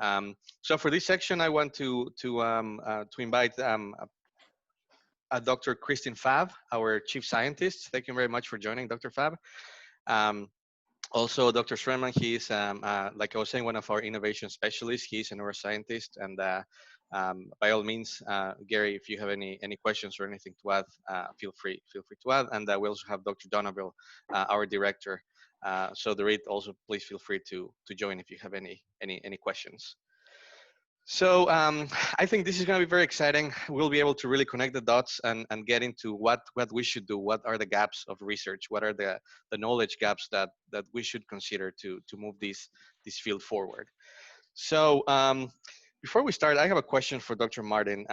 So for this section, I want to invite Dr. Kristin Fab, our chief scientist. Thank you very much for joining, Dr. Fab. Um, Also, Dr. Shremman, he's, like I was saying, one of our innovation specialists. He's a neuroscientist, and by all means, Gary, if you have any questions or anything to add, feel free to add. And we also have Dr. Donoville, our director. So Dorit, also please feel free to join if you have any questions. So I think this is going to be very exciting. We'll be able to really connect the dots and get into what we should do. What are the gaps of research? What are the knowledge gaps that we should consider to move this field forward? So before we start, I have a question for Dr. Martin.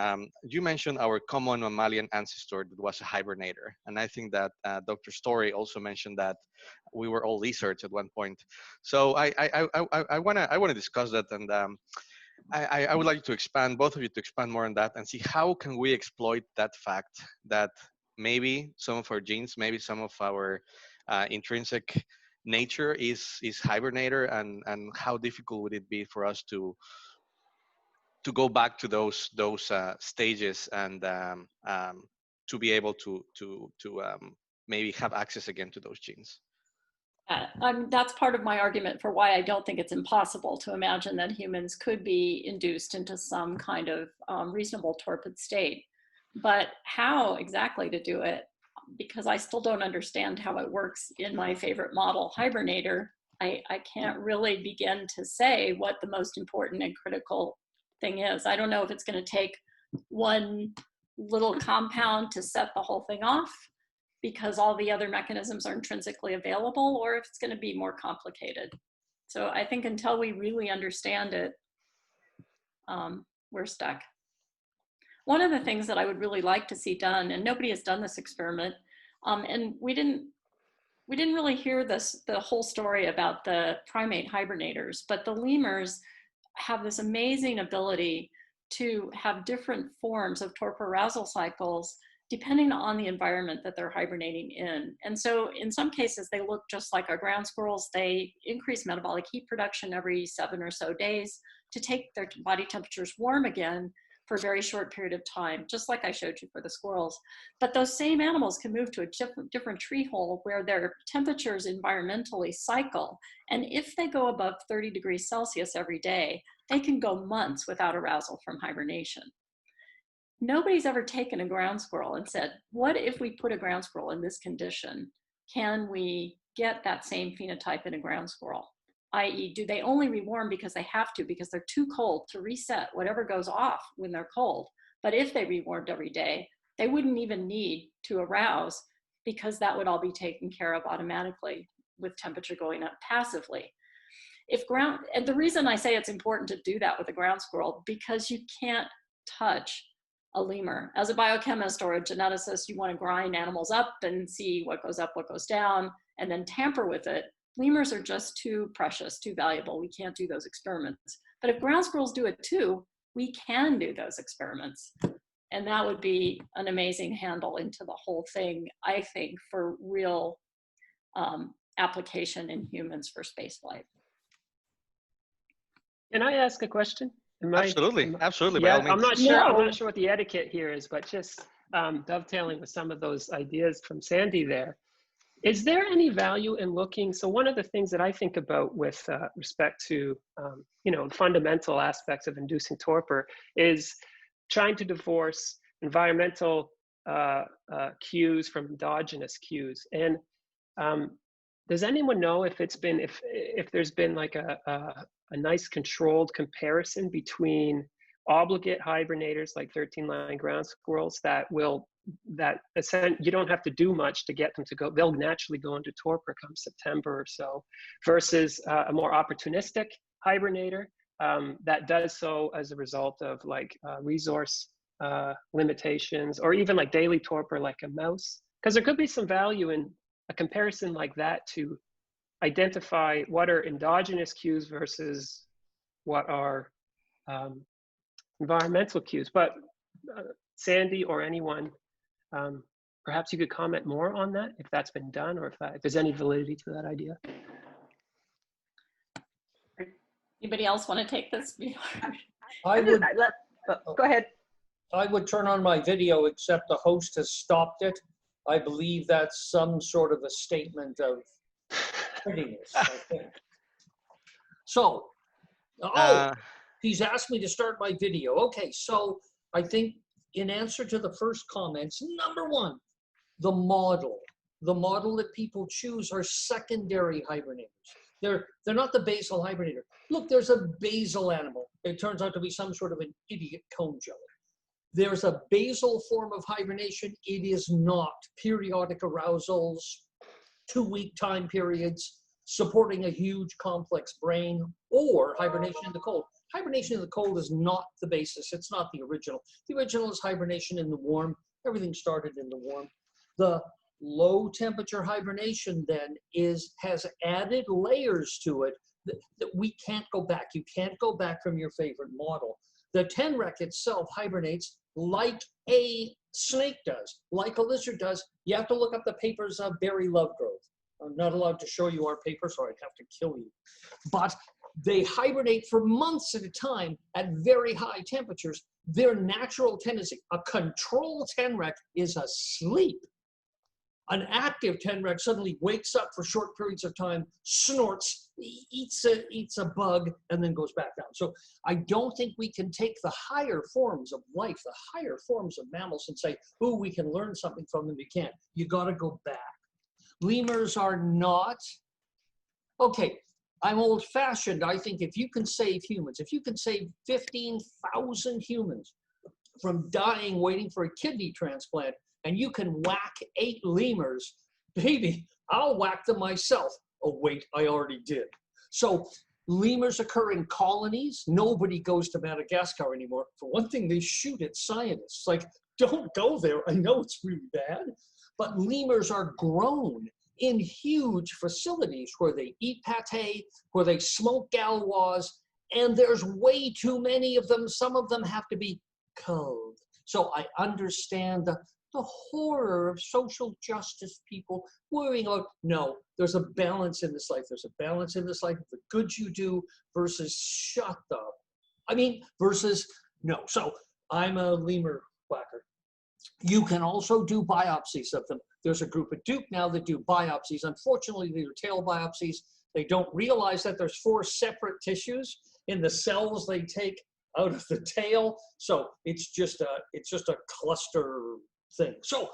You mentioned our common mammalian ancestor that was a hibernator, and I think that Dr. Story also mentioned that we were all lizards at one point. So I wanna discuss that, and I would like to expand, both of you to expand more on that and see how can we exploit that fact that maybe some of our genes, maybe some of our intrinsic nature is hibernator, and how difficult would it be for us to go back to those stages and to be able to maybe have access again to those genes. That's part of my argument for why I don't think it's impossible to imagine that humans could be induced into some kind of reasonable torpid state. But how exactly to do it, because I still don't understand how it works in my favorite model, hibernator, I can't really begin to say what the most important and critical thing is. I don't know if it's going to take one little compound to set the whole thing off, because all the other mechanisms are intrinsically available, or if it's going to be more complicated. So I think until we really understand it, we're stuck. One of the things that I would really like to see done, and nobody has done this experiment, and we didn't really hear the whole story about the primate hibernators, but the lemurs have this amazing ability to have different forms of torpor arousal cycles depending on the environment that they're hibernating in. And so in some cases, they look just like our ground squirrels. They increase metabolic heat production every 7 or so days to take their body temperatures warm again for a very short period of time, just like I showed you for the squirrels. But those same animals can move to a different tree hole where their temperatures environmentally cycle. And if they go above 30 degrees Celsius every day, they can go months without arousal from hibernation. Nobody's ever taken a ground squirrel and said, what if we put a ground squirrel in this condition? Can we get that same phenotype in a ground squirrel? I.e., do they only rewarm because they have to, because they're too cold to reset whatever goes off when they're cold? But if they rewarmed every day, they wouldn't even need to arouse, because that would all be taken care of automatically with temperature going up passively. And the reason I say it's important to do that with a ground squirrel, because you can't touch a lemur. As a biochemist or a geneticist, you want to grind animals up and see what goes up, what goes down, and then tamper with it. Lemurs are just too precious, too valuable. We can't do those experiments. But if ground squirrels do it too, we can do those experiments. And that would be an amazing handle into the whole thing, I think, for real application in humans for spaceflight. Can I ask a question? Absolutely. Yeah, I'm not sure what the etiquette here is, but just dovetailing with some of those ideas from Sandy there. Is there any value in looking? So one of the things that I think about with respect to fundamental aspects of inducing torpor is trying to divorce environmental cues from endogenous cues. And does anyone know if there's been like a nice controlled comparison between obligate hibernators like 13-line ground squirrels you don't have to do much to get them to go, they'll naturally go into torpor come September or so, versus a more opportunistic hibernator that does so as a result of like resource limitations, or even like daily torpor like a mouse? Because there could be some value in a comparison like that to identify what are endogenous cues versus what are environmental cues. But Sandy or anyone, perhaps you could comment more on that, if that's been done, or if there's any validity to that idea. Anybody else want to take this? I would, Go ahead. I would turn on my video, except the host has stopped it. I believe that's some sort of a statement of prettiness, I think. So, he's asked me to start my video. Okay, so I think in answer to the first comments, number one, the model that people choose are secondary hibernators. They're not the basal hibernator. Look, there's a basal animal. It turns out to be some sort of an idiot cone jelly. There's a basal form of hibernation. It is not periodic arousals, 2-week time periods, supporting a huge complex brain, or hibernation in the cold. Hibernation in the cold is not the basis. It's not the original. The original is hibernation in the warm. Everything started in the warm. The low temperature hibernation then has added layers to it that we can't go back. You can't go back from your favorite model. The tenrec itself hibernates like a snake does, like a lizard does. You have to look up the papers of Barry Lovegrove. I'm not allowed to show you our papers or I'd have to kill you. But they hibernate for months at a time at very high temperatures. Their natural tendency, a control tenrec is asleep. An active tenrec suddenly wakes up for short periods of time, snorts, eats a bug, and then goes back down. So I don't think we can take the higher forms of life, the higher forms of mammals, and say, "Ooh, we can learn something from them." You can't. You got to go back. Lemurs are not. Okay, I'm old-fashioned. I think if you can save humans, if you can save 15,000 humans from dying waiting for a kidney transplant, and you can whack 8 lemurs, baby, I'll whack them myself. Oh, wait, I already did. So lemurs occur in colonies. Nobody goes to Madagascar anymore. For one thing, they shoot at scientists. Like, don't go there. I know it's really bad. But lemurs are grown in huge facilities where they eat pate, where they smoke galois, and there's way too many of them. Some of them have to be culled. So I understand the horror of social justice people worrying about, no, there's a balance in this life. There's a balance in this life of the good you do versus versus no. So I'm a lemur whacker. You can also do biopsies of them. There's a group at Duke now that do biopsies. Unfortunately, they're tail biopsies. They don't realize that there's 4 separate tissues in the cells they take out of the tail. So it's just a cluster thing. So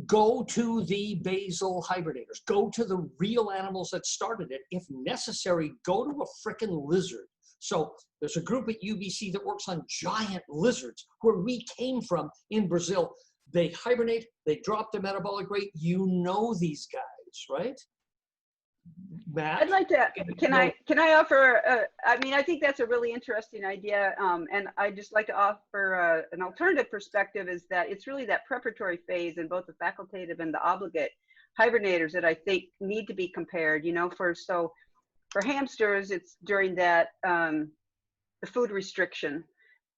go to the basal hibernators. Go to the real animals that started it. If necessary, go to a frickin' lizard. So there's a group at UBC that works on giant lizards where we came from in Brazil. They hibernate, they drop their metabolic rate. You know these guys, right? Matt? I'd like to, can I offer, I think that's a really interesting idea. And I'd just like to offer an alternative perspective, is that it's really that preparatory phase in both the facultative and the obligate hibernators that I think need to be compared, for hamsters, it's during that, the food restriction,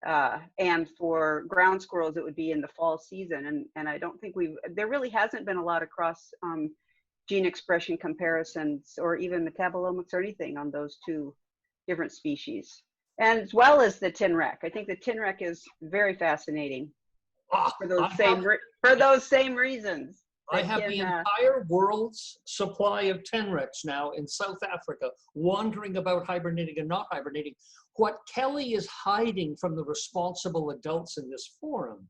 and for ground squirrels, it would be in the fall season. And I don't think there really hasn't been a lot of cross gene expression comparisons or even metabolomics or anything on those 2 different species. And as well as the tenrec. I think the tenrec is very fascinating for those same reasons. I have the entire world's supply of tenrecs now in South Africa, wandering about hibernating and not hibernating. What Kelly is hiding from the responsible adults in this forum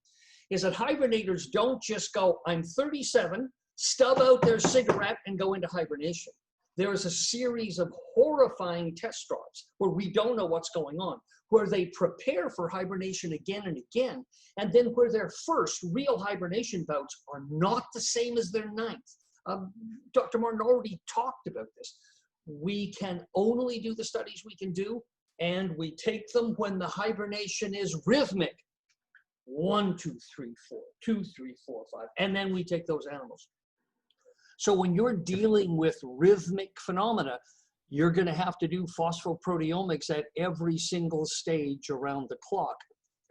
is that hibernators don't just go, I'm 37, stub out their cigarette and go into hibernation. There is a series of horrifying test drops where we don't know what's going on, where they prepare for hibernation again and again, and then where their first real hibernation bouts are not the same as their 9th. Dr. Martin already talked about this. We can only do the studies we can do, and we take them when the hibernation is rhythmic. 1, 2, 3, 4, 2, 3, 4, 5, and then we take those animals. So when you're dealing with rhythmic phenomena, you're going to have to do phosphoproteomics at every single stage around the clock.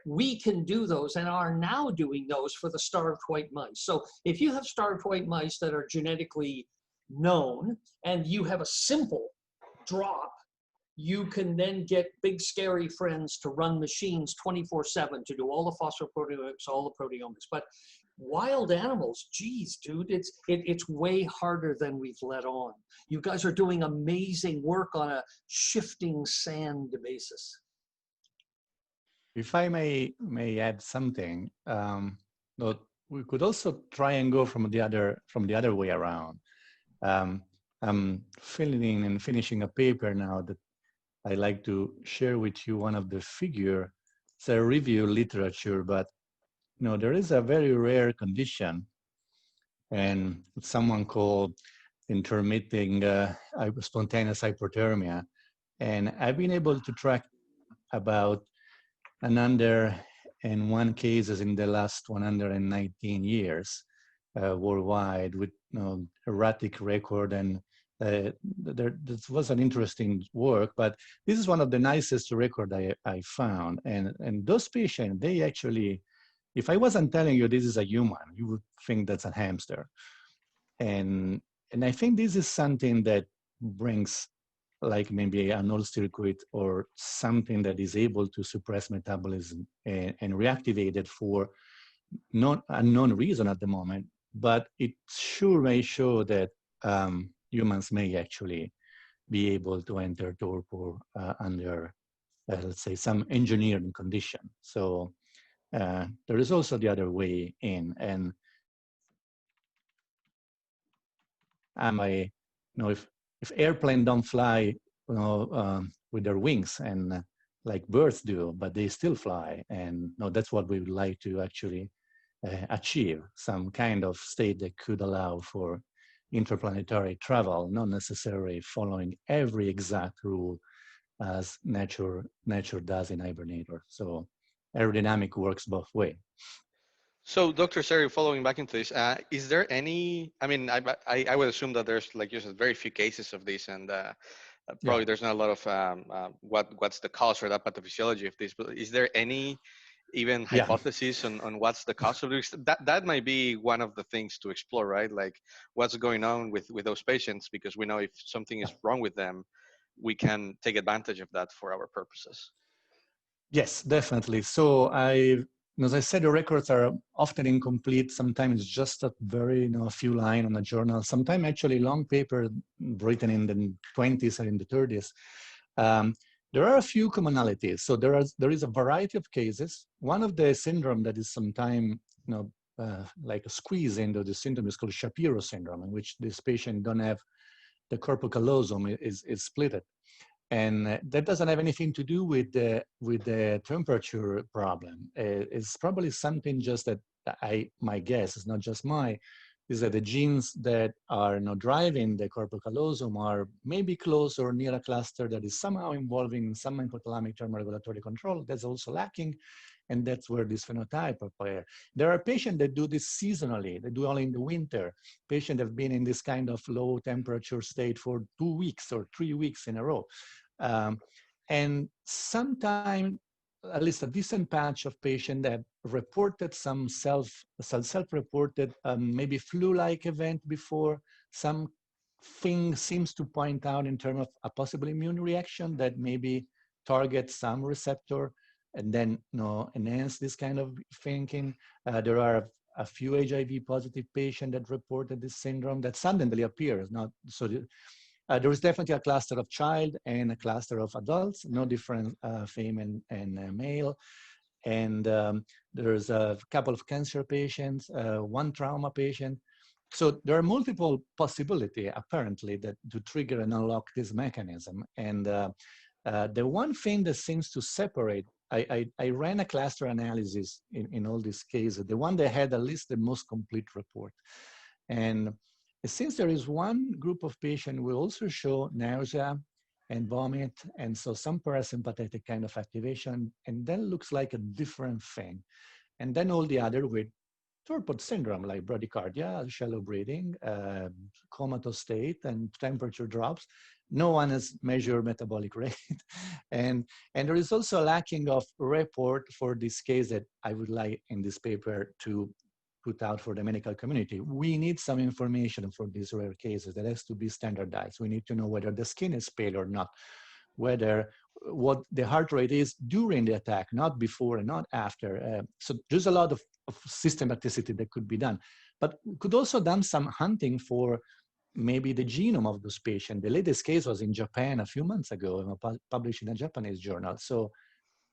We can do those and are now doing those for the starved white mice. So if you have starved white mice that are genetically known and you have a simple drop, you can then get big scary friends to run machines 24/7 to do all the phosphoproteomics, all the proteomics. But wild animals, geez, dude, it's way harder than we've let on. You guys are doing amazing work on a shifting sand basis. If I may add something, no, we could also try and go from the other way around. I'm filling and finishing a paper now that I like to share with you one of the figure. It's a review literature, but there is a very rare condition, and someone called intermittent spontaneous hyperthermia, and I've been able to track about 101 cases in the last 119 years worldwide, with erratic record, and this was an interesting work, but this is one of the nicest record I found. And those patients, they actually, if I wasn't telling you this is a human, you would think that's a hamster. And I think this is something that brings like maybe an old circuit or something that is able to suppress metabolism and reactivate it for not unknown reason at the moment, but it sure may show that humans may actually be able to enter torpor under, let's say, some engineering condition. So there is also the other way in, and if airplane don't fly, with their wings and like birds do, but they still fly, and that's what we would like to actually achieve, some kind of state that could allow for interplanetary travel, not necessarily following every exact rule as nature does in hibernator. So aerodynamic works both ways. So, Dr. Seri, following back into this, is there any? I mean, I would assume that there's, like you said, very few cases of this, and probably there's not a lot of what's the cause or that pathophysiology of this. But is there any even hypothesis on what's the cause of this? That might be one of the things to explore, right? Like what's going on with those patients, because we know if something is wrong with them, we can take advantage of that for our purposes. Yes, definitely. So as I said, the records are often incomplete. Sometimes just a very, a few lines on a journal. Sometimes actually long paper written in the 20s or in the 30s. There are a few commonalities. So there is a variety of cases. One of the syndrome that is sometimes, like a squeeze into the syndrome is called Shapiro syndrome, in which this patient don't have the corpus callosum is splitted. And that doesn't have anything to do with the temperature problem. It's probably something just that my guess is not just mine, is that the genes that are driving the corpus callosum are maybe close or near a cluster that is somehow involving some hypothalamic thermoregulatory control that's also lacking. And that's where this phenotype appears. There are patients that do this seasonally. They do only in the winter. Patients have been in this kind of low temperature state for 2 weeks or 3 weeks in a row. And sometimes, at least a decent patch of patients that reported some self-reported maybe flu-like event before, something seems to point out in terms of a possible immune reaction that maybe targets some receptor and then enhance this kind of thinking. There are a few HIV positive patients that reported this syndrome that suddenly appears. There is definitely a cluster of child and a cluster of adults, no different female and male. And there's a couple of cancer patients, one trauma patient. So there are multiple possibilities, apparently, that to trigger and unlock this mechanism. And the one thing that seems to separate, I ran a cluster analysis in all these cases, the one that had at least the most complete report. And since there is one group of patients who also show nausea and vomit, and so some parasympathetic kind of activation, and then looks like a different thing. And then all the other with torpor syndrome, like bradycardia, shallow breathing, comatose state, and temperature drops. No one has measured metabolic rate. and there is also a lacking of report for this case that I would like in this paper to put out for the medical community. We need some information for these rare cases that has to be standardized. We need to know whether the skin is pale or not, whether what the heart rate is during the attack, not before and not after. So there's a lot of systematicity that could be done. But we could also done some hunting for maybe the genome of those patients. The latest case was in Japan a few months ago, published in a Japanese journal. So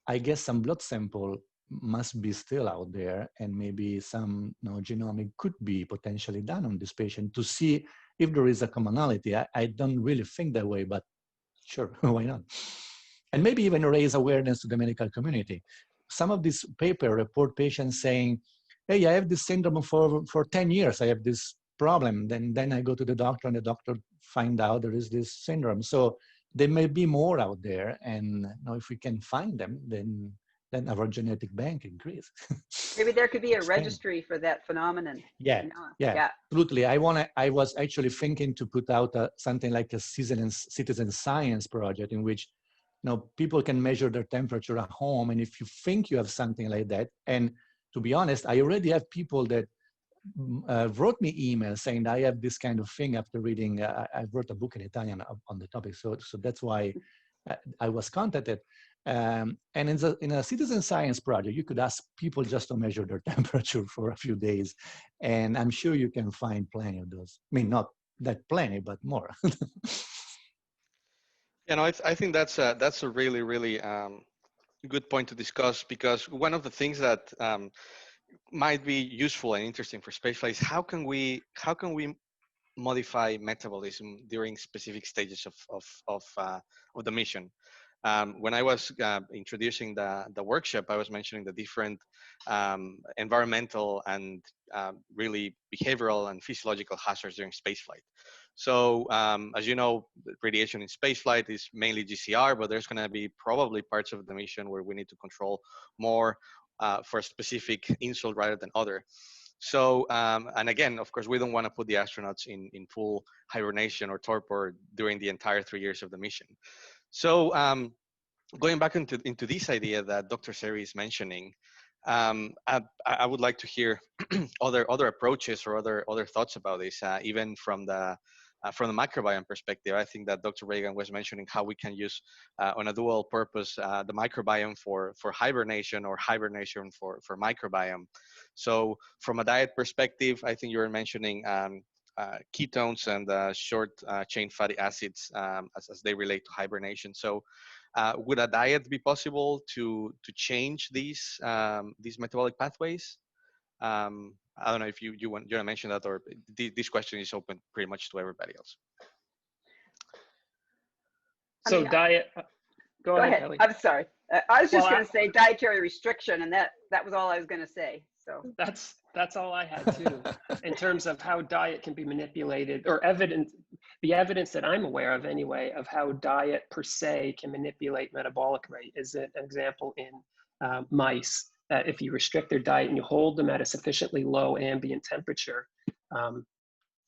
I guess some blood sample must be still out there, and maybe some genomic could be potentially done on this patient to see if there is a commonality. I don't really think that way, but sure, why not? And maybe even raise awareness to the medical community. Some of these papers report patients saying, hey, I have this syndrome for 10 years, I have this problem. Then I go to the doctor and the doctor find out there is this syndrome. So there may be more out there, and if we can find them, then our genetic bank increase. Maybe there could be a registry for that phenomenon. Yeah, absolutely. I was actually thinking to put out something like a citizen science project in which people can measure their temperature at home, and if you think you have something like that, and to be honest, I already have people that wrote me emails saying I have this kind of thing after reading. I wrote a book in Italian on the topic, so that's why I was contacted. And in a citizen science project, you could ask people just to measure their temperature for a few days, and I'm sure you can find plenty of those. I mean, not that plenty, but more. I think that's a really, really good point to discuss, because one of the things that might be useful and interesting for spaceflight is how can we modify metabolism during specific stages of the mission. When I was introducing the workshop, I was mentioning the different environmental and really behavioral and physiological hazards during spaceflight. So as you know, radiation in spaceflight is mainly GCR, but there's going to be probably parts of the mission where we need to control more for a specific insult rather than other. So, and again, of course, we don't want to put the astronauts in full hibernation or torpor during the entire 3 years of the mission. So going back into this idea that Dr. Seri is mentioning, I would like to hear other approaches or other thoughts about this, even from the microbiome perspective. I think that Dr. Reagan was mentioning how we can use on a dual purpose the microbiome for hibernation, or hibernation for microbiome. So from a diet perspective, I think you were mentioning ketones and short chain fatty acids as they relate to hibernation. So would a diet be possible to change these metabolic pathways? I don't know if you want to mention that, or this question is open pretty much to everybody else. So diet. Go ahead, Kelly. I'm sorry. I was just going to say dietary restriction, and that was all I was going to say. So that's all I had too, in terms of how diet can be manipulated, or the evidence that I'm aware of anyway, of how diet per se can manipulate metabolic rate is an example in mice. If you restrict their diet and you hold them at a sufficiently low ambient temperature,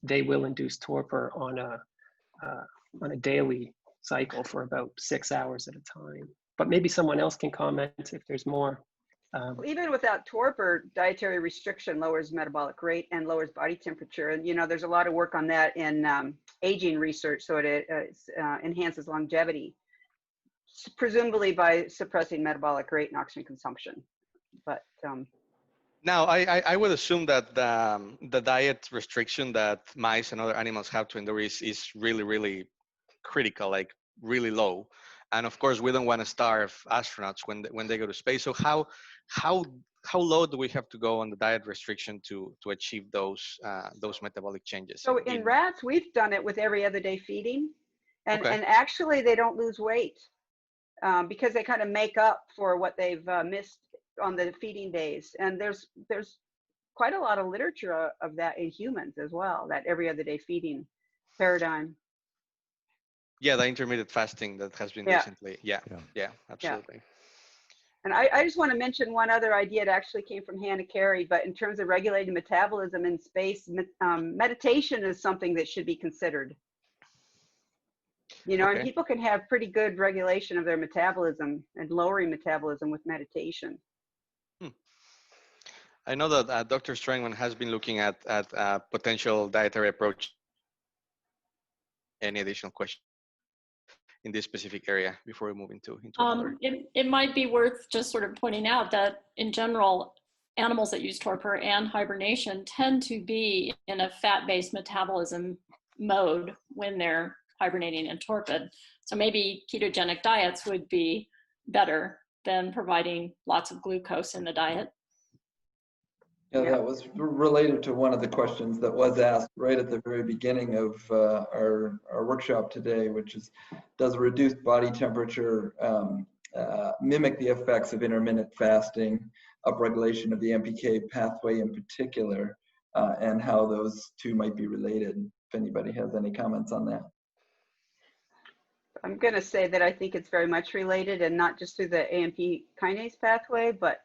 they will induce torpor on a daily cycle for about 6 hours at a time. But maybe someone else can comment if there's more. Well, even without torpor, dietary restriction lowers metabolic rate and lowers body temperature. And there's a lot of work on that in aging research, so it enhances longevity, presumably by suppressing metabolic rate and oxygen consumption. But now I would assume that the diet restriction that mice and other animals have to endure is really, really critical, like really low. And of course, we don't want to starve astronauts when they go to space. So how low do we have to go on the diet restriction to achieve those metabolic changes? So in rats, we've done it with every other day feeding, and Okay. and actually they don't lose weight because they kind of make up for what they've missed on the feeding days. And there's quite a lot of literature of that in humans as well, that every other day feeding paradigm. Yeah, the intermittent fasting that has been recently. Yeah, absolutely. Yeah. And I just want to mention one other idea that actually came from Hannah Carey, but in terms of regulating metabolism in space, meditation is something that should be considered. Okay. And people can have pretty good regulation of their metabolism and lowering metabolism with meditation. I know that Dr. Strangman has been looking at potential dietary approach. Any additional questions? in this specific area before we move into another. It might be worth just sort of pointing out that in general, animals that use torpor and hibernation tend to be in a fat-based metabolism mode when they're hibernating and torpid. So maybe ketogenic diets would be better than providing lots of glucose in the diet. Yeah, that was related to one of the questions that was asked right at the very beginning of our workshop today, which is, does reduced body temperature mimic the effects of intermittent fasting, upregulation of the MPK pathway in particular, and how those two might be related? If anybody has any comments on that. I'm going to say that I think it's very much related, and not just through the AMP kinase pathway, but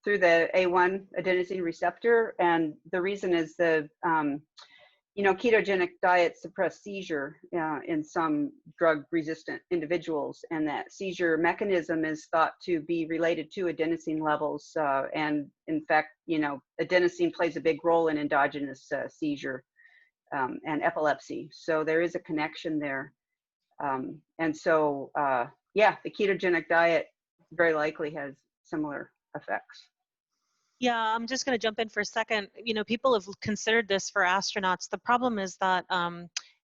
through the A1 adenosine receptor. And the reason is the, ketogenic diets suppress seizure in some drug-resistant individuals, and that seizure mechanism is thought to be related to adenosine levels. And in fact, adenosine plays a big role in endogenous seizure and epilepsy. So there is a connection there. And so, yeah, the ketogenic diet very likely has similar effects. Yeah, I'm just going to jump in for a second. People have considered this for astronauts. The problem is that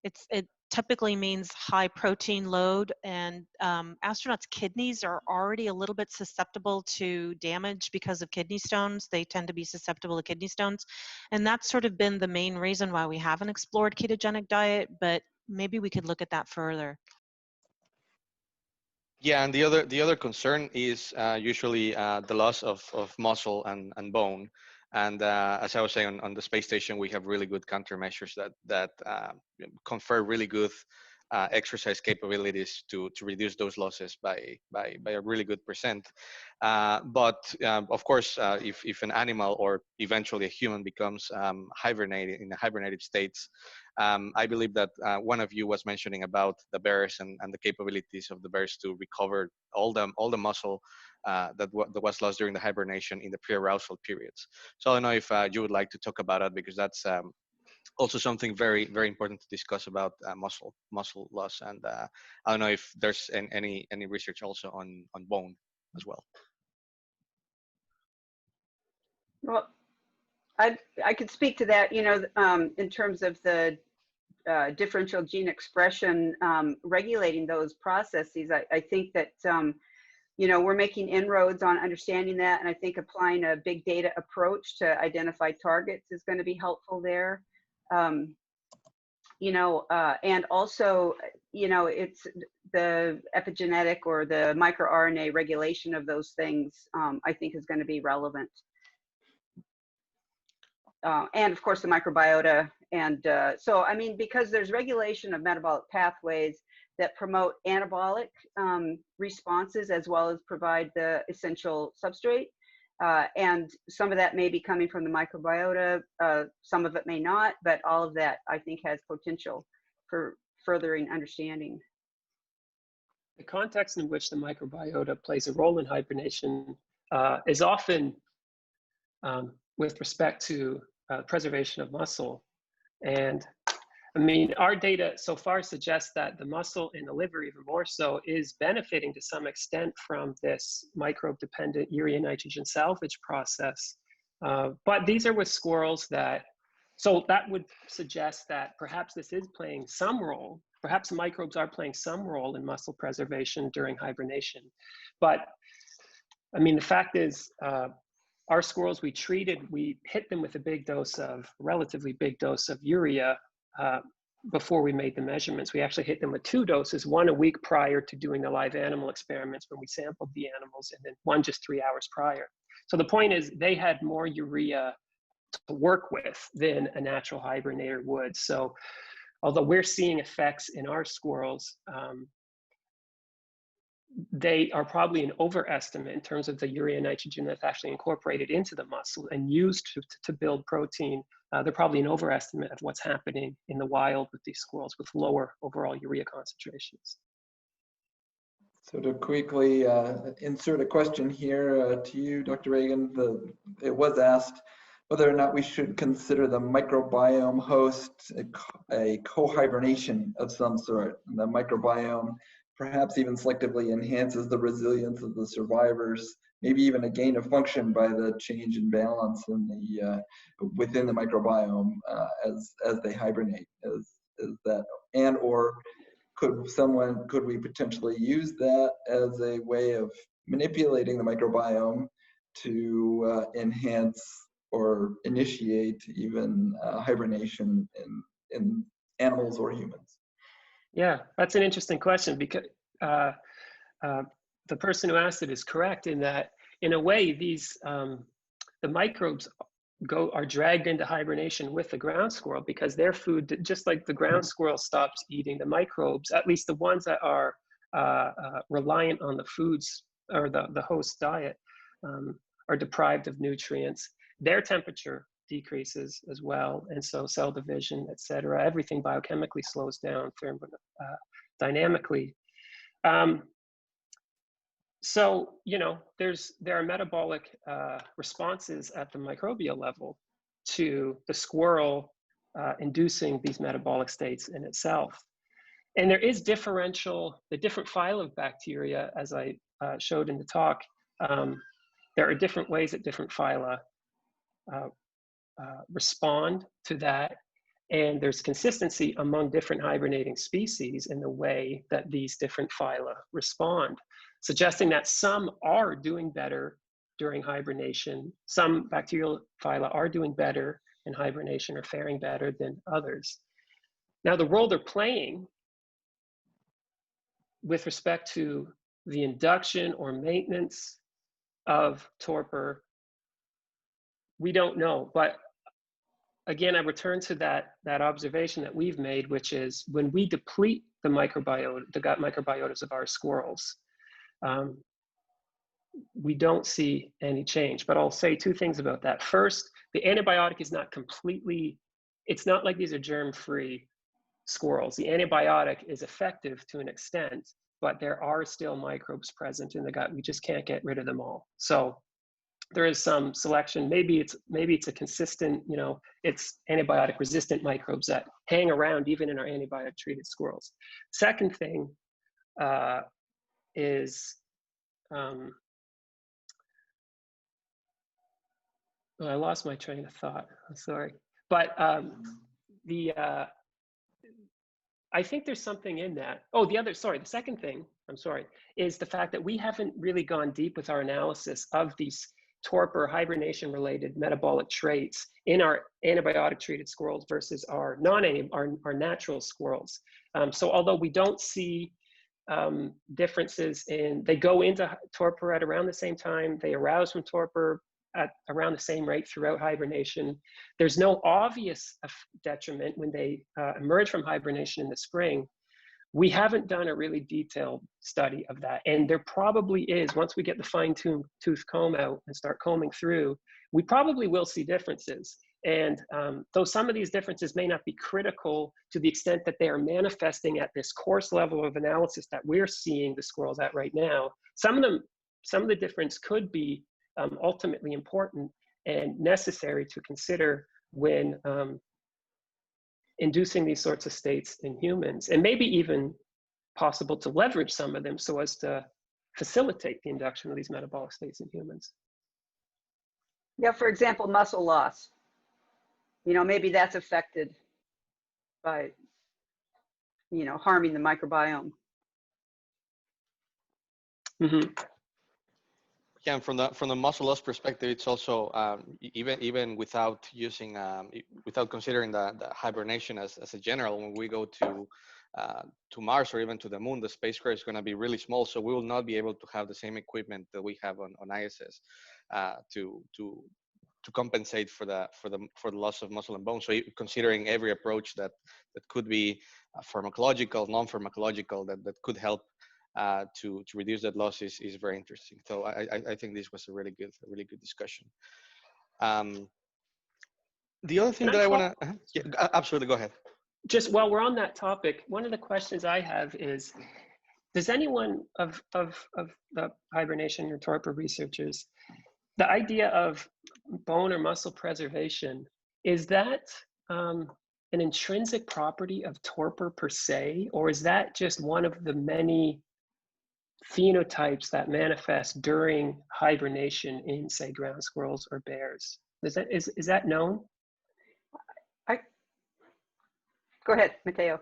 it typically means high protein load, and astronauts' kidneys are already a little bit susceptible to damage because of kidney stones. They tend to be susceptible to kidney stones. And that's sort of been the main reason why we haven't explored ketogenic diet, but maybe we could look at that further. Yeah, and the other concern is usually the loss of muscle and bone. And as I was saying, on the space station, we have really good countermeasures that confer really good exercise capabilities to reduce those losses by a really good percent. But of course, if an animal or eventually a human becomes hibernated in a hibernated states, I believe that one of you was mentioning about the bears and the capabilities of the bears to recover all the muscle that was lost during the hibernation in the pre-arousal periods. So I don't know if you would like to talk about it, because that's also something very, very important to discuss about muscle loss. And I don't know if there's any research also on bone as well. Well, I could speak to that, in terms of the differential gene expression, regulating those processes. I think that, we're making inroads on understanding that. And I think applying a big data approach to identify targets is going to be helpful there. And also, it's the epigenetic or the microRNA regulation of those things, I think is going to be relevant. And of course the microbiota. And so, I mean, because there's regulation of metabolic pathways that promote anabolic responses as well as provide the essential substrate. And some of that may be coming from the microbiota, some of it may not, but all of that I think has potential for furthering understanding. The context in which the microbiota plays a role in hibernation is often with respect to preservation of muscle. And I mean, our data so far suggests that the muscle in the liver, even more so, is benefiting to some extent from this microbe-dependent urea nitrogen salvage process. But these are with squirrels so that would suggest that perhaps this is playing some role. Perhaps microbes are playing some role in muscle preservation during hibernation. But I mean, the fact is, our squirrels we hit them with a relatively big dose of urea before we made the measurements. We actually hit them with 2 doses, one a week prior to doing the live animal experiments when we sampled the animals, and then one just 3 hours prior. So the point is they had more urea to work with than a natural hibernator would. So although we're seeing effects in our squirrels, they are probably an overestimate in terms of the urea nitrogen that's actually incorporated into the muscle and used to build protein. They're probably an overestimate of what's happening in the wild with these squirrels with lower overall urea concentrations. So to quickly insert a question here to you, Dr. Reagan, it was asked whether or not we should consider the microbiome host a co-hibernation of some sort. And the microbiome perhaps even selectively enhances the resilience of the survivors, maybe even a gain of function by the change in balance in the within the microbiome as they hibernate. Is that, and or could we potentially use that as a way of manipulating the microbiome to enhance or initiate even hibernation in animals or humans? Yeah, that's an interesting question, because the person who asked it is correct in that, in a way, these the microbes are dragged into hibernation with the ground squirrel, because their food, just like the ground squirrel stops eating, the microbes, at least the ones that are reliant on the foods or the host diet, are deprived of nutrients. Their temperature decreases as well, and so cell division, et cetera, everything biochemically slows down thermodynamically. So, you know, there are metabolic responses at the microbial level to the squirrel inducing these metabolic states in itself. And there is the different phyla of bacteria, as I showed in the talk. There are different ways that different phyla respond to that. And there's consistency among different hibernating species in the way that these different phyla respond, suggesting that some are doing better during hibernation. Some bacterial phyla are doing better in hibernation or faring better than others. Now, the role they're playing with respect to the induction or maintenance of torpor, we don't know. But again, I return to that observation that we've made, which is when we deplete the gut microbiotas of our squirrels, we don't see any change. But I'll say two things about that. First, the antibiotic is not completely, it's not like these are germ-free squirrels. The antibiotic is effective to an extent, but there are still microbes present in the gut. We just can't get rid of them all. So there is some selection. Maybe it's a consistent, you know, it's antibiotic resistant microbes that hang around even in our antibiotic treated squirrels. Second thing is, I lost my train of thought, I'm sorry. But I think there's something in that. Oh, the second thing, I'm sorry, is the fact that we haven't really gone deep with our analysis of these torpor hibernation related metabolic traits in our antibiotic treated squirrels versus our our natural squirrels. So although we don't see differences they go into torpor at around the same time, they arouse from torpor at around the same rate throughout hibernation. There's no obvious detriment when they emerge from hibernation in the spring. We haven't done a really detailed study of that. And there probably is, once we get the fine-tooth comb out and start combing through, we probably will see differences. And though some of these differences may not be critical to the extent that they are manifesting at this coarse level of analysis that we're seeing the squirrels at right now, some of the difference could be ultimately important and necessary to consider when inducing these sorts of states in humans, and maybe even possible to leverage some of them so as to facilitate the induction of these metabolic states in humans. Yeah, for example, muscle loss. You know, maybe that's affected by, you know, harming the microbiome. Mm-hmm. Yeah, and from the muscle loss perspective, it's also even without using without considering the hibernation as a general. When we go to Mars or even to the moon, the spacecraft is going to be really small, so we will not be able to have the same equipment that we have on ISS to compensate for the loss of muscle and bone. So considering every approach that could be pharmacological, non-pharmacological, that could help to reduce that loss is very interesting. So I think this was a really good discussion. The other thing that I want to, yeah, absolutely, go ahead. Just while we're on that topic, one of the questions I have is, does anyone of the hibernation or torpor researchers The idea of bone or muscle preservation, is that an intrinsic property of torpor per se, or is that just one of the many phenotypes that manifest during hibernation in, say, ground squirrels or bears? Is that known? Go ahead, Matteo.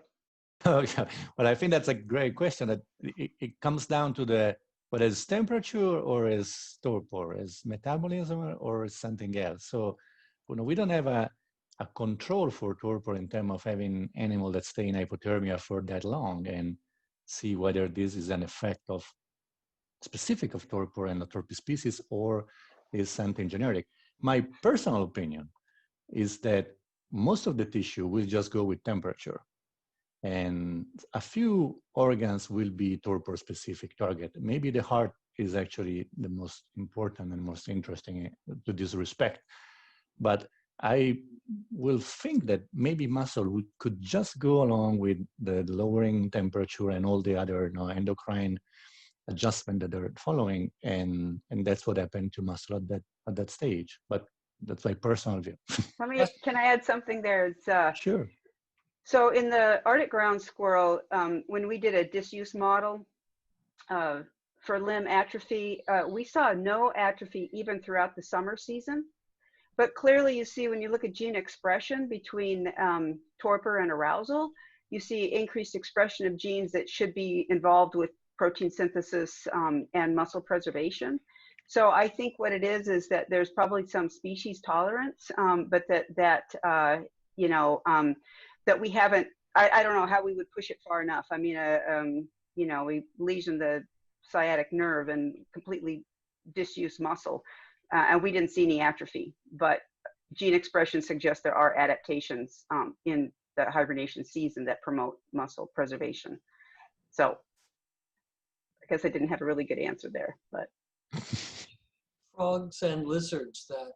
Oh, yeah. Well, I think that's a great question. That it comes down to whether it's temperature or is torpor, is metabolism or is something else. So, we don't have a control for torpor in terms of having animal that stay in hypothermia for that long and see whether this is an effect of specific of torpor and the torpor species or is something generic. My personal opinion is that most of the tissue will just go with temperature. And a few organs will be torpor specific target. Maybe the heart is actually the most important and most interesting to this respect. But I will think that maybe muscle could just go along with the lowering temperature and all the other endocrine adjustment that they're following, and that's what happened to muscle at that stage. But that's my personal view. Can I add something there? Sure. So in the Arctic ground squirrel, when we did a disuse model for limb atrophy, we saw no atrophy even throughout the summer season. But clearly you see when you look at gene expression between torpor and arousal, you see increased expression of genes that should be involved with protein synthesis and muscle preservation. So I think what it is that there's probably some species tolerance, but that we haven't, I don't know how we would push it far enough. I mean, we lesion the sciatic nerve and completely disuse muscle, and we didn't see any atrophy, but gene expression suggests there are adaptations in the hibernation season that promote muscle preservation. So I guess I didn't have a really good answer there, but. Frogs and lizards that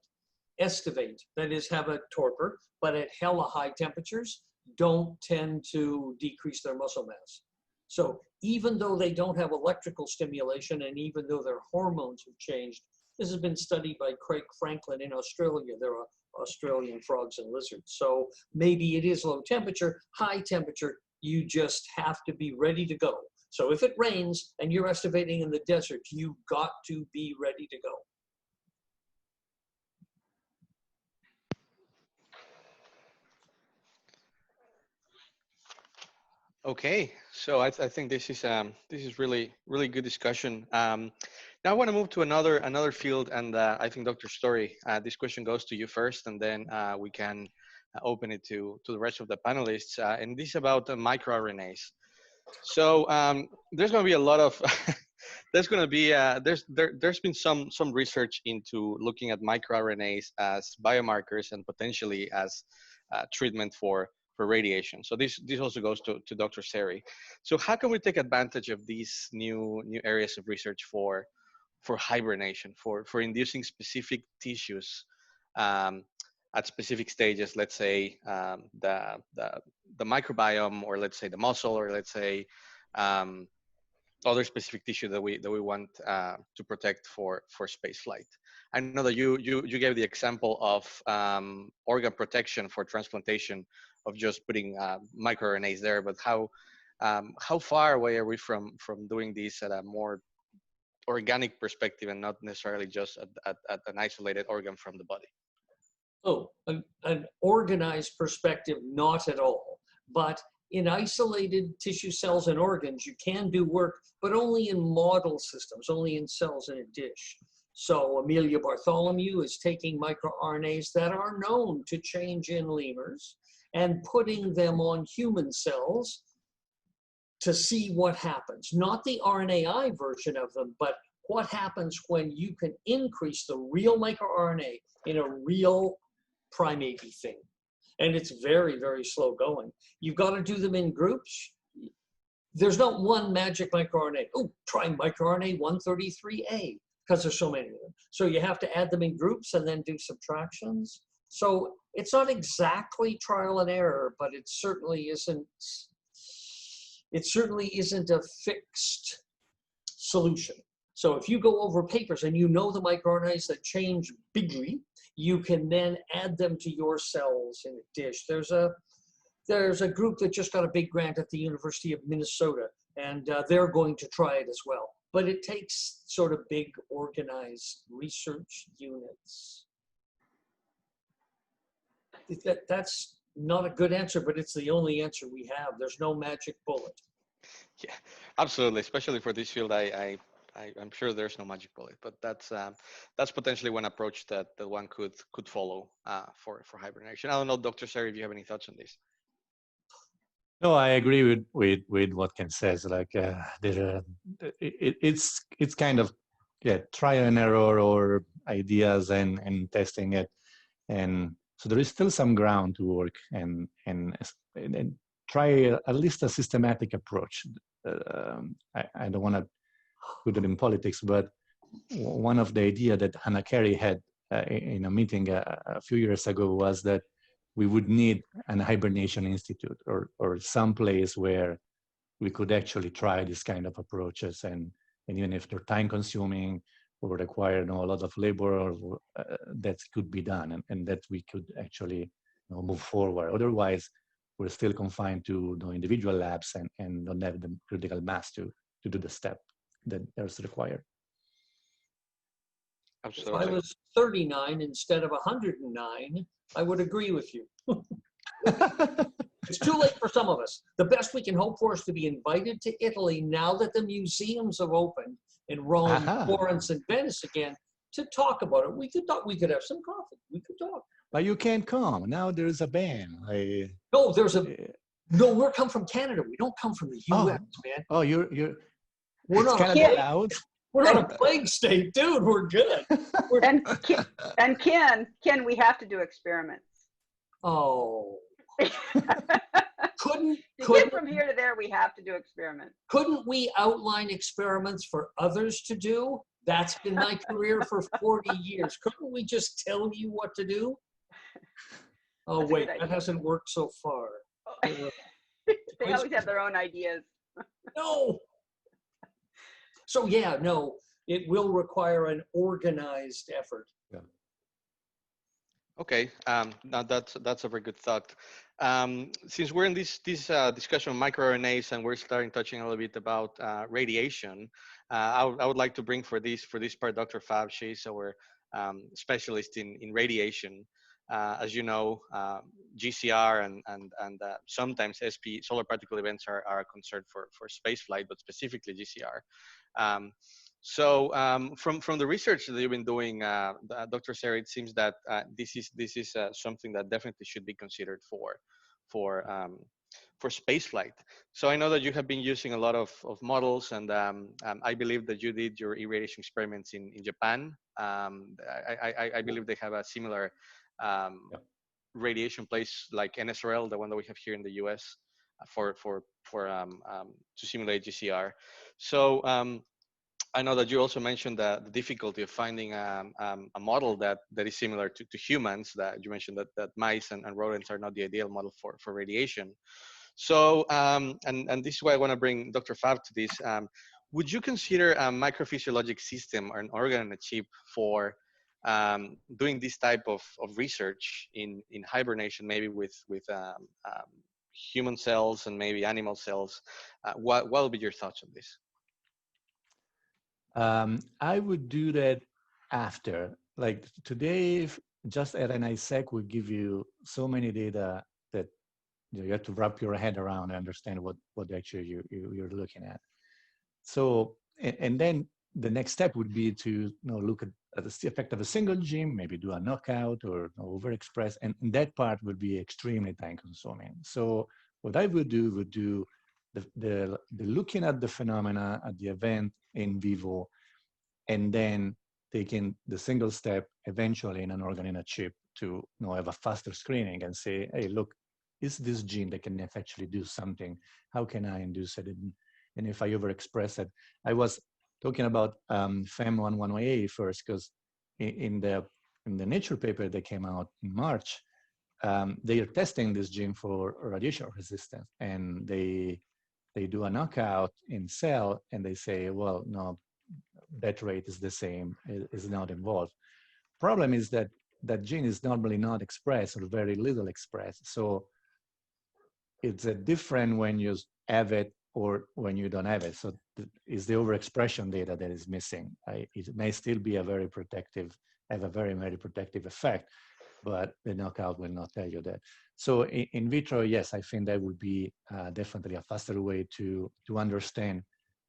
estivate, that is, have a torpor, but at hella high temperatures, don't tend to decrease their muscle mass. So even though they don't have electrical stimulation and even though their hormones have changed, this has been studied by Craig Franklin in Australia. There are Australian frogs and lizards. So maybe it is low temperature, high temperature, you just have to be ready to go. So if it rains and you're estivating in the desert, you've got to be ready to go. Okay, so I think this is really good discussion. Now I want to move to another field, and I think Dr. Story, this question goes to you first, and then we can open it to the rest of the panelists. And this is about microRNAs. So there's going to be a lot of there's going to be there's been some research into looking at microRNAs as biomarkers and potentially as treatment for radiation. So this also goes to Dr. Seri. So how can we take advantage of these new areas of research for hibernation, for inducing specific tissues at specific stages? Let's say the microbiome, or let's say the muscle, or let's say other specific tissue that we want to protect for space flight. I know that you gave the example of organ protection for transplantation, of just putting microRNAs there, but how far away are we from doing this at a more organic perspective and not necessarily just at an isolated organ from the body? Oh, an organized perspective, not at all. But in isolated tissue cells and organs, you can do work, but only in model systems, only in cells in a dish. So Amelia Bartholomew is taking microRNAs that are known to change in lemurs and putting them on human cells to see what happens. Not the RNAi version of them, but what happens when you can increase the real microRNA in a real primate thing. And it's very, very slow going. You've got to do them in groups. There's not one magic microRNA. Oh, try microRNA 133A, because there's so many of them. So you have to add them in groups and then do subtractions. So it's not exactly trial and error, but it certainly isn't a fixed solution. So if you go over papers and you know the microRNAs that change bigly, you can then add them to your cells in a dish. There's a group that just got a big grant at the University of Minnesota, and they're going to try it as well. But it takes sort of big organized research units. That's not a good answer, but it's the only answer we have. There's no magic bullet. Yeah, absolutely. Especially for this field, I'm sure there's no magic bullet, but that's potentially one approach that one could follow for hibernation. I don't know, Dr. Seri, if you have any thoughts on this. No, I agree with what Ken says. Like it's kind of trial and error or ideas and testing it, and so there is still some ground to work and try at least a systematic approach. I don't want to put it in politics, but one of the idea that Hannah Carey had in a meeting a few years ago was that we would need an hibernation institute or some place where we could actually try this kind of approaches, and even if they're time consuming or require a lot of labor, or that could be done, and that we could actually move forward. Otherwise, we're still confined to individual labs and don't have the critical mass to do the step that is required. Absolutely. If I was 39 instead of 109, I would agree with you. It's too late for some of us. The best we can hope for is to be invited to Italy now that the museums have opened in Rome, Florence, and Venice again to talk about it. We could talk. We could have some coffee. We could talk. But you can't come. Now there's a ban. No, we're come from Canada. We don't come from the U.S., man. Oh, you're we're not Canada out? We're not a plague state, dude. We're good. And Ken, we have to do experiments. Oh. To get from here to there, we have to do experiments. Couldn't we outline experiments for others to do? That's been my career for 40 years. Couldn't we just tell you what to do? Oh, That's wait, that hasn't worked so far. They always have their own ideas. No. So yeah, no, it will require an organized effort. Yeah. Okay, now that's a very good thought. Since we're in this discussion of microRNAs and we're starting touching a little bit about radiation, I would like to bring for this part Dr. Fab. She's our specialist in radiation. As you know, GCR and sometimes SP solar particle events are a concern for space flight, but specifically GCR. So from the research that you've been doing, Dr. Sarah, it seems that this is something that definitely should be considered for space flight. So I know that you have been using a lot of models, and I believe that you did your irradiation experiments in Japan. I believe they have a similar radiation place like NSRL, the one that we have here in the US, to simulate GCR. So I know that you also mentioned the difficulty of finding a model that is similar to humans. That you mentioned that mice and rodents are not the ideal model for radiation. So and this is why I want to bring Dr. Fab to this. Would you consider a microphysiologic system or an organ on a chip for doing this type of research in hibernation, maybe with human cells and maybe animal cells? What will be your thoughts on this? I would do that after. Like today, just RNA-seq will give you so many data that you have to wrap your head around and understand what actually you're looking at. So, and then the next step would be to look at the effect of a single gene, maybe do a knockout or overexpress, and that part would be extremely time consuming. So what I would do the looking at the phenomena at the event in vivo, and then taking the single step eventually in an organ in a chip to have a faster screening and say, hey, look, is this gene that can actually do something? How can I induce it? And if I overexpress it, I was talking about FEM11A first, because in the Nature paper that came out in March, they are testing this gene for radiation resistance, and they do a knockout in cell, and they say, well, no, that rate is the same, is not involved. Problem is that that gene is normally not expressed or very little expressed. So it's a different when you have it or when you don't have it. So it's the overexpression data that is missing. It may still be a very protective, have a very, very protective effect, but the knockout will not tell you that. So in vitro, yes, I think that would be definitely a faster way to understand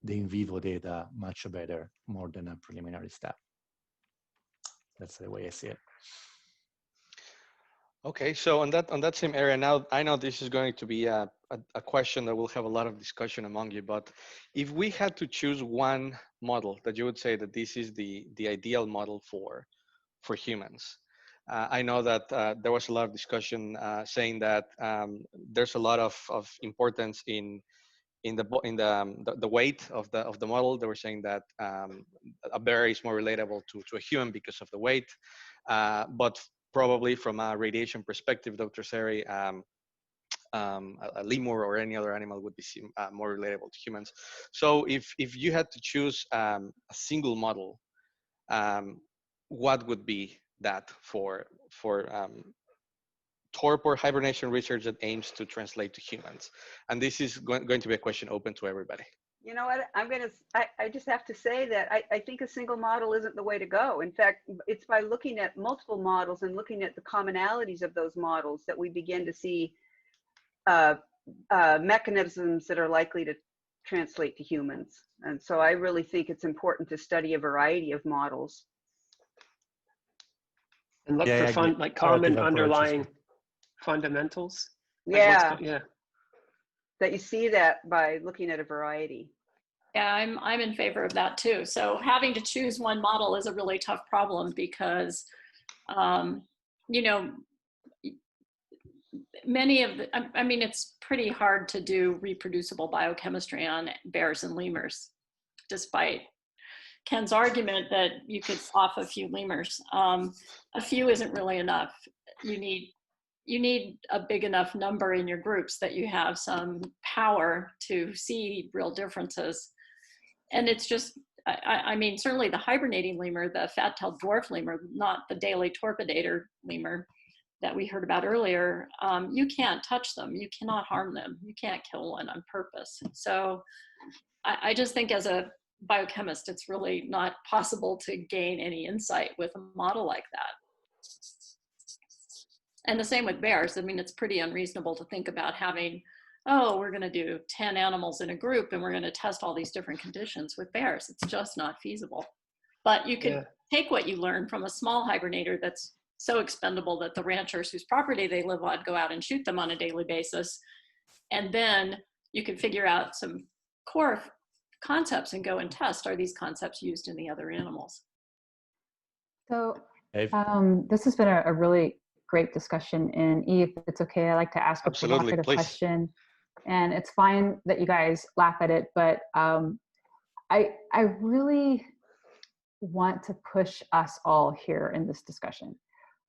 the in vivo data much better, more than a preliminary step. That's the way I see it. Okay, so on that same area, now I know this is going to be a question that will have a lot of discussion among you, but if we had to choose one model that you would say that this is the ideal model for humans, I know that there was a lot of discussion saying that there's a lot of importance in the weight of the model. They were saying that a bear is more relatable to a human because of the weight, but probably from a radiation perspective, Dr. Seri, a lemur or any other animal would be more relatable to humans. So if you had to choose a single model, what would be that for torpor hibernation research that aims to translate to humans? And this is going to be a question open to everybody. You know what, I just have to say that I think a single model isn't the way to go. In fact, it's by looking at multiple models and looking at the commonalities of those models that we begin to see mechanisms that are likely to translate to humans. And so I really think it's important to study a variety of models. And look for like common underlying fundamentals. Yeah. Yeah. That you see that by looking at a variety. Yeah, I'm in favor of that too. So having to choose one model is a really tough problem because, you know, many of the, I mean, it's pretty hard to do reproducible biochemistry on bears and lemurs, despite Ken's argument that you could off a few lemurs. A few isn't really enough. You need a big enough number in your groups that you have some power to see real differences. And it's just, I mean, certainly the hibernating lemur, the fat-tailed dwarf lemur, not the daily torpidator lemur that we heard about earlier, you can't touch them. You cannot harm them. You can't kill one on purpose. So I just think as a biochemist, it's really not possible to gain any insight with a model like that. And the same with bears. I mean, it's pretty unreasonable to think about having, oh, we're going to do 10 animals in a group and we're going to test all these different conditions with bears. It's just not feasible. But you could take what you learn from a small hibernator that's so expendable that the ranchers whose property they live on go out and shoot them on a daily basis. And then you can figure out some core concepts and go and test, are these concepts used in the other animals? So this has been a really great discussion. And Eve, if it's okay, I like to ask a provocative question. And it's fine that you guys laugh at it, but I really want to push us all here in this discussion.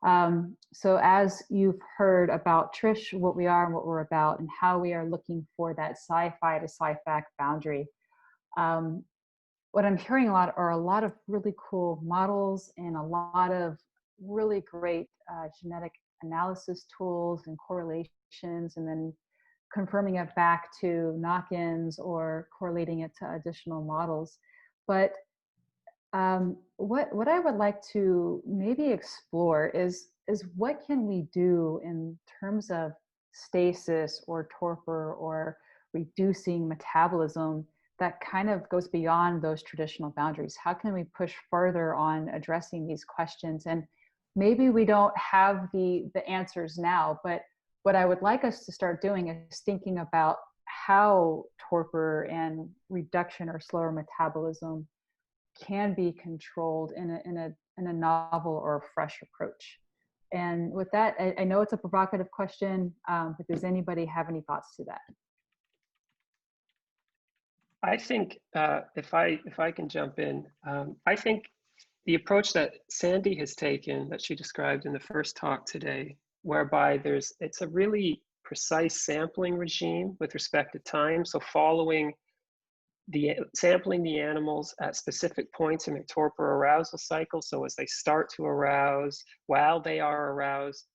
So as you've heard about Trish, what we are and what we're about and how we are looking for that sci-fi to sci-fac boundary, what I'm hearing a lot are a lot of really cool models and a lot of really great genetic analysis tools and correlations, and then confirming it back to knock-ins or correlating it to additional models. But what I would like to maybe explore is what can we do in terms of stasis or torpor or reducing metabolism that kind of goes beyond those traditional boundaries? How can we push further on addressing these questions? And maybe we don't have the answers now, but what I would like us to start doing is thinking about how torpor and reduction or slower metabolism can be controlled in a novel or a fresh approach. And with that, I know it's a provocative question, but does anybody have any thoughts to that? I think if I can jump in, I think the approach that Sandy has taken, that she described in the first talk today, whereby it's a really precise sampling regime with respect to time. So following sampling the animals at specific points in their torpor arousal cycle. So as they start to arouse, while they are aroused,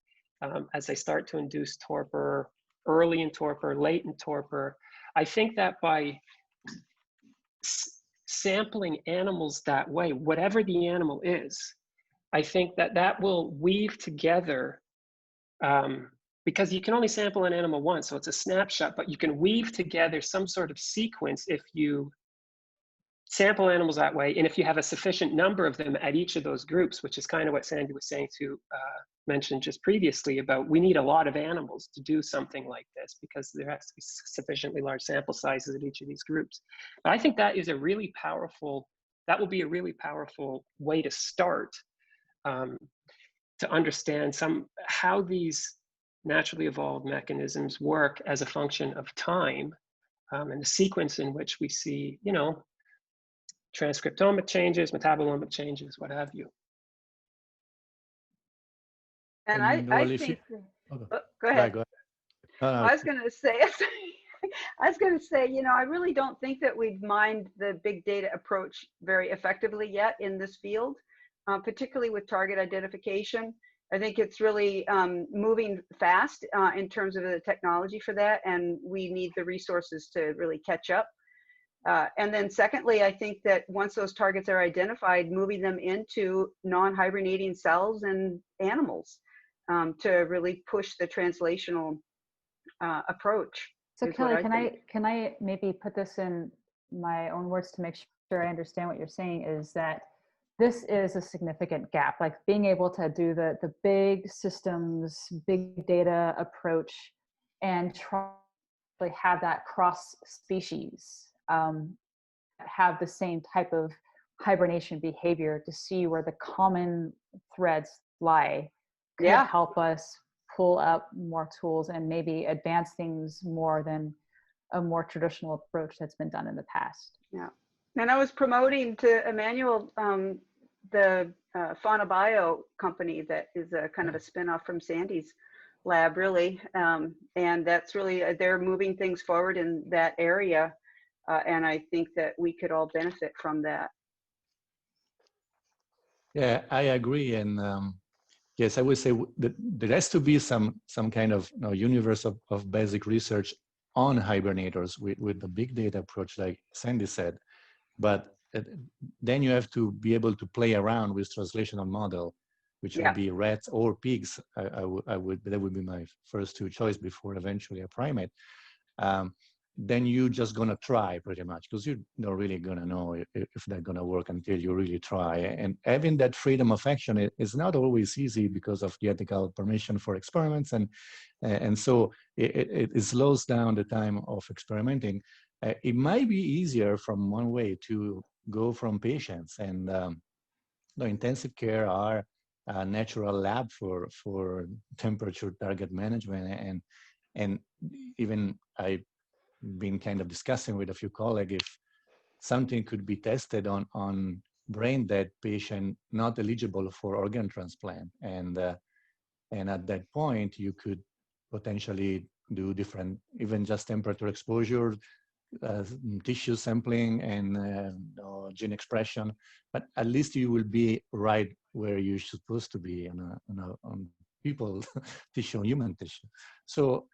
as they start to induce torpor, early in torpor, late in torpor. I think that by sampling animals that way, whatever the animal is, I think that that will weave together, because you can only sample an animal once, so it's a snapshot, but you can weave together some sort of sequence if you sample animals that way, and if you have a sufficient number of them at each of those groups, which is kind of what Sandy was saying to mention just previously about we need a lot of animals to do something like this because there has to be sufficiently large sample sizes at each of these groups. But I think that is a really powerful, that will be a really powerful way to start to understand how these naturally evolved mechanisms work as a function of time and the sequence in which we see, you know, transcriptomic changes, metabolomic changes, what have you. And I think, go ahead. I was going to say, you know, I really don't think that we've mined the big data approach very effectively yet in this field, particularly with target identification. I think it's really moving fast in terms of the technology for that, and we need the resources to really catch up. And then secondly, I think that once those targets are identified, moving them into non-hibernating cells and animals to really push the translational approach. So Kelly, can I maybe put this in my own words to make sure I understand what you're saying, is that this is a significant gap, like being able to do the big systems, big data approach and try to have that cross species have the same type of hibernation behavior to see where the common threads lie could help us pull up more tools and maybe advance things more than a more traditional approach that's been done in the past. Yeah, and I was promoting to Emmanuel the Fauna Bio company that is a kind of a spin-off from Sandy's lab, really, and that's really they're moving things forward in that area, and I think that we could all benefit from that. Yeah, I agree, and yes, I would say that there has to be some kind of universe of basic research on hibernators with the big data approach, like Sandy said, but then you have to be able to play around with translational model, which would be rats or pigs. That would be my first two choice before eventually a primate. Then you're just gonna try pretty much, because you're not really gonna know if they're gonna work until you really try. And having that freedom of action is not always easy because of the ethical permission for experiments, and so it slows down the time of experimenting. It might be easier from one way to go from patients, and the intensive care are a natural lab for temperature target management, and even I've been kind of discussing with a few colleagues if something could be tested on brain dead patient not eligible for organ transplant, and at that point you could potentially do different, even just temperature exposure, tissue sampling, and gene expression, but at least you will be right where you're supposed to be on people tissue, human tissue. So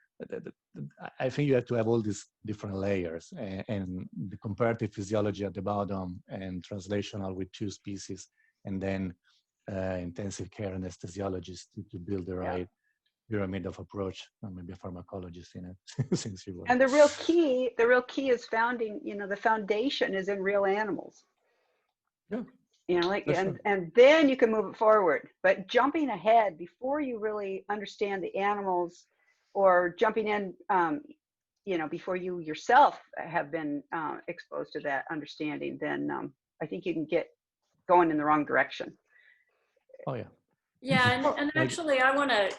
I think you have to have all these different layers, and the comparative physiology at the bottom, and translational with two species, and then intensive care anesthesiologists to build the right pyramid of approach, or maybe a pharmacologist in it. Since you were. And the real key is founding, the foundation is in real animals. Yeah. And then you can move it forward. But jumping ahead before you really understand the animals, or jumping in, before you yourself have been exposed to that understanding, then I think you can get going in the wrong direction. Oh yeah. Yeah, and actually I want to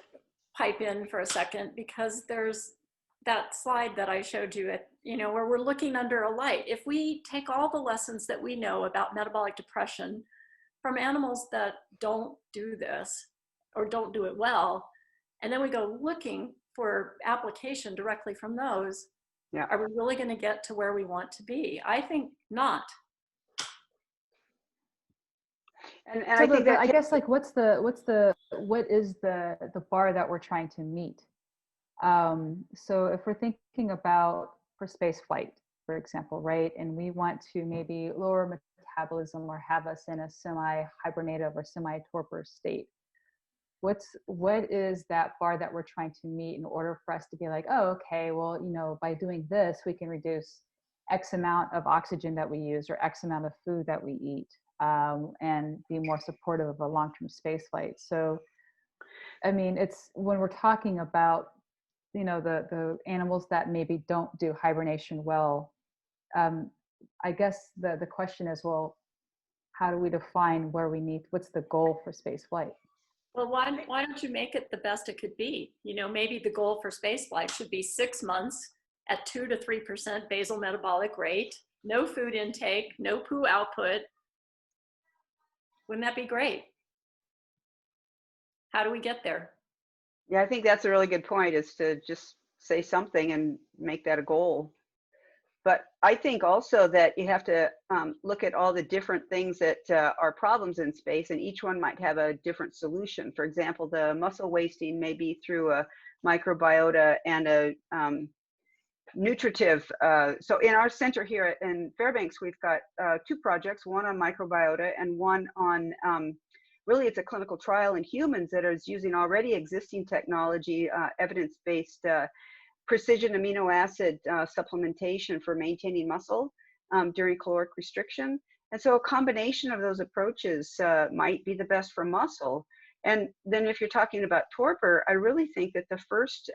pipe in for a second, because there's that slide that I showed you at, where we're looking under a light. If we take all the lessons that we know about metabolic depression from animals that don't do this or don't do it well, and then we go looking for application directly from those, Yeah. Are we really going to get to where we want to be? I think not. And so I think that I guess like what is the bar that we're trying to meet? So if we're thinking about for space flight, for example, right, and we want to maybe lower metabolism or have us in a semi-hibernative or semi-torpor state, what is that bar that we're trying to meet in order for us to be like, oh, okay, well, you know, by doing this, we can reduce X amount of oxygen that we use or X amount of food that we eat, and be more supportive of a long-term space flight. So, I mean, it's when we're talking about, you know, the animals that maybe don't do hibernation well, I guess the question is, well, how do we define where we need, what's the goal for space flight? Well, why don't you make it the best it could be? You know, maybe the goal for spaceflight should be 6 months at 2 to 3% basal metabolic rate, no food intake, no poo output. Wouldn't that be great? How do we get there? Yeah, I think that's a really good point, is to just say something and make that a goal. But I think also that you have to look at all the different things that are problems in space, and each one might have a different solution. For example, the muscle wasting may be through a microbiota and a nutritive. So in our center here in Fairbanks, we've got 2 projects, one on microbiota and one on, really it's a clinical trial in humans that is using already existing technology, evidence-based precision amino acid supplementation for maintaining muscle during caloric restriction. And so a combination of those approaches might be the best for muscle. And then if you're talking about torpor, I really think that the first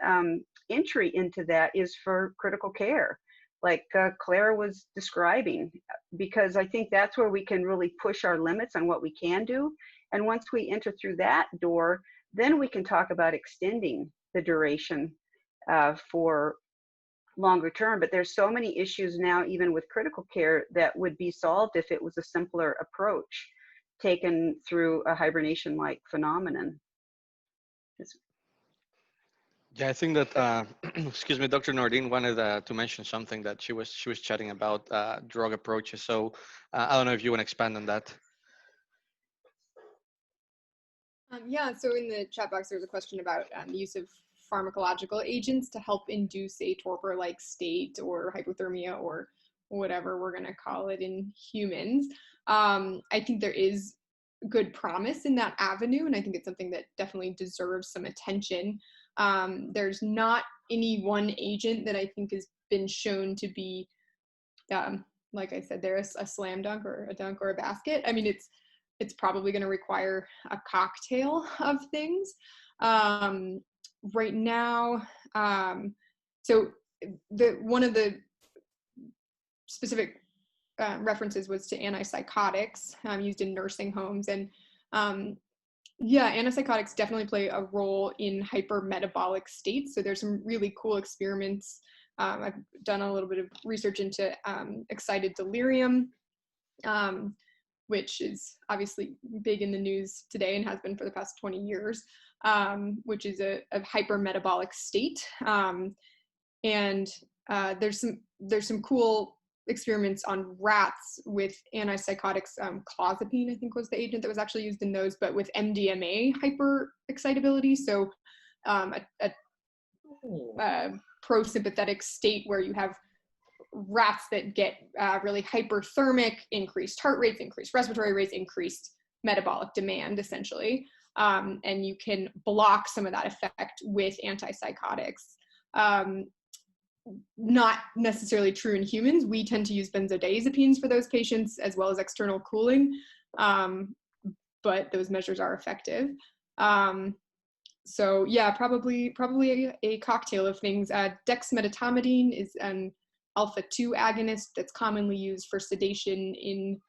entry into that is for critical care, like Claire was describing, because I think that's where we can really push our limits on what we can do. And once we enter through that door, then we can talk about extending the duration for longer term. But there's so many issues now, even with critical care, that would be solved if it was a simpler approach taken through a hibernation-like phenomenon. Yeah, I think that excuse me, Dr. Nordin wanted to mention something that she was chatting about drug approaches. So I don't know if you want to expand on that. Yeah, so in the chat box, there was a question about the use of pharmacological agents to help induce a torpor-like state or hypothermia or whatever we're going to call it in humans. I think there is good promise in that avenue, and I think it's something that definitely deserves some attention. There's not any one agent that I think has been shown to be, like I said, there's a slam dunk or a dunk or a basket. I mean, it's probably going to require a cocktail of things. Right now, so one of the specific references was to antipsychotics used in nursing homes, and yeah, antipsychotics definitely play a role in hypermetabolic states. So there's some really cool experiments. I've done a little bit of research into excited delirium, which is obviously big in the news today and has been for the past 20 years, which is a hypermetabolic state. And there's some cool experiments on rats with antipsychotics. Clozapine, I think, was the agent that was actually used in those, but with MDMA hyperexcitability. So a prosympathetic state where you have rats that get really hyperthermic, increased heart rates, increased respiratory rates, increased metabolic demand, essentially. And you can block some of that effect with antipsychotics. Not necessarily true in humans. We tend to use benzodiazepines for those patients as well as external cooling, but those measures are effective. So yeah, probably a cocktail of things. Dexmedetomidine is an alpha-2 agonist that's commonly used for sedation in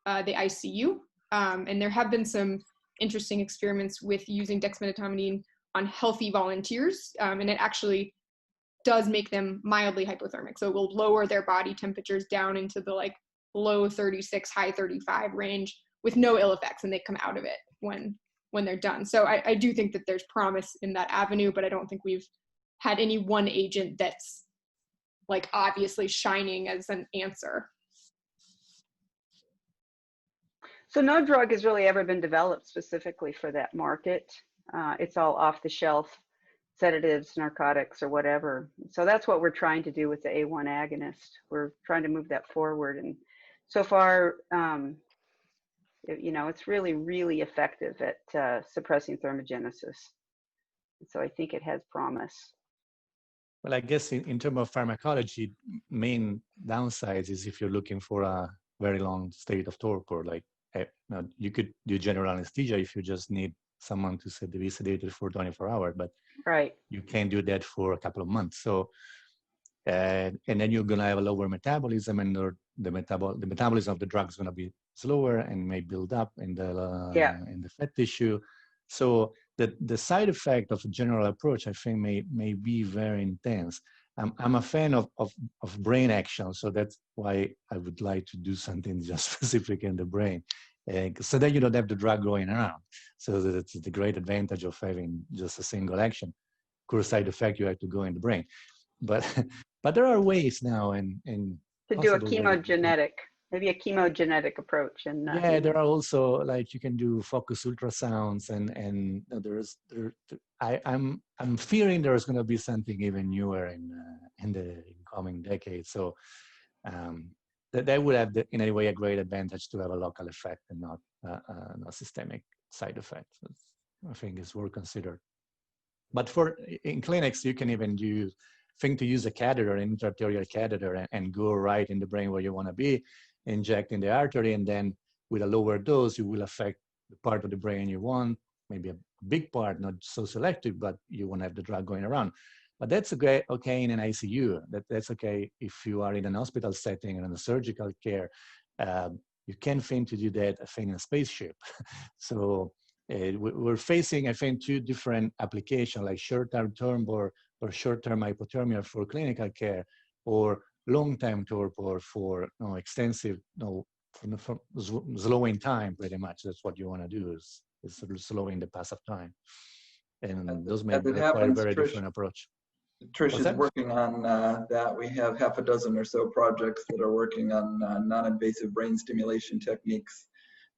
the ICU. And there have been some interesting experiments with using dexmedetomidine on healthy volunteers, and it actually does make them mildly hypothermic. So it will lower their body temperatures down into the like low 36, high 35 range with no ill effects, and they come out of it when they're done. So I do think that there's promise in that avenue, but I don't think we've had any one agent that's like obviously shining as an answer. So no drug has really ever been developed specifically for that market. It's all off the shelf sedatives, narcotics, or whatever. So that's what we're trying to do with the A1 agonist. We're trying to move that forward. And so far, it's really, really effective at suppressing thermogenesis. So I think it has promise. Well, I guess in terms of pharmacology, main downsides is if you're looking for a very long state of torpor, like you could do general anesthesia if you just need someone to be sedated for 24 hours, but right, you can't do that for a couple of months. So, and then you're going to have a lower metabolism, and the metabolism of the drug is going to be slower and may build up in the fat tissue. So the side effect of a general approach, I think, may be very intense. I'm a fan of brain action, so that's why I would like to do something just specific in the brain. So then you don't have the drug going around. So that's the great advantage of having just a single action. Of course, side effect, you have to go in the brain. But there are ways now and to do a chemogenetic, maybe a chemogenetic approach. And yeah, there are also, like, you can do focus ultrasounds, and I'm fearing there's going to be something even newer in the coming decades. So that would have, in any way, a great advantage to have a local effect and not a systemic side effect. I think it's worth considered. But in clinics, you can even to use a catheter, an intraarterial catheter, and go right in the brain where you want to be, inject in the artery, and then with a lower dose, you will affect the part of the brain you want, maybe a big part, not so selective, but you won't have the drug going around. But that's okay in an ICU. That's okay if you are in an hospital setting and in a surgical care. You can't think to do that, I think, in a spaceship. So we're facing, I think, two different applications, like short-term torpor or short-term hypothermia for clinical care, or long-term torpor for extensive, slowing time, pretty much. That's what you want to do, is sort of slowing the pass of time. And those may require a very different approach. Trish is working on that. We have half a dozen or so projects that are working on non-invasive brain stimulation techniques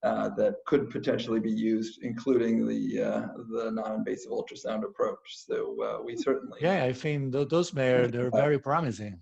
that could potentially be used, including the non-invasive ultrasound approach. So we certainly. Yeah, I think they're very promising.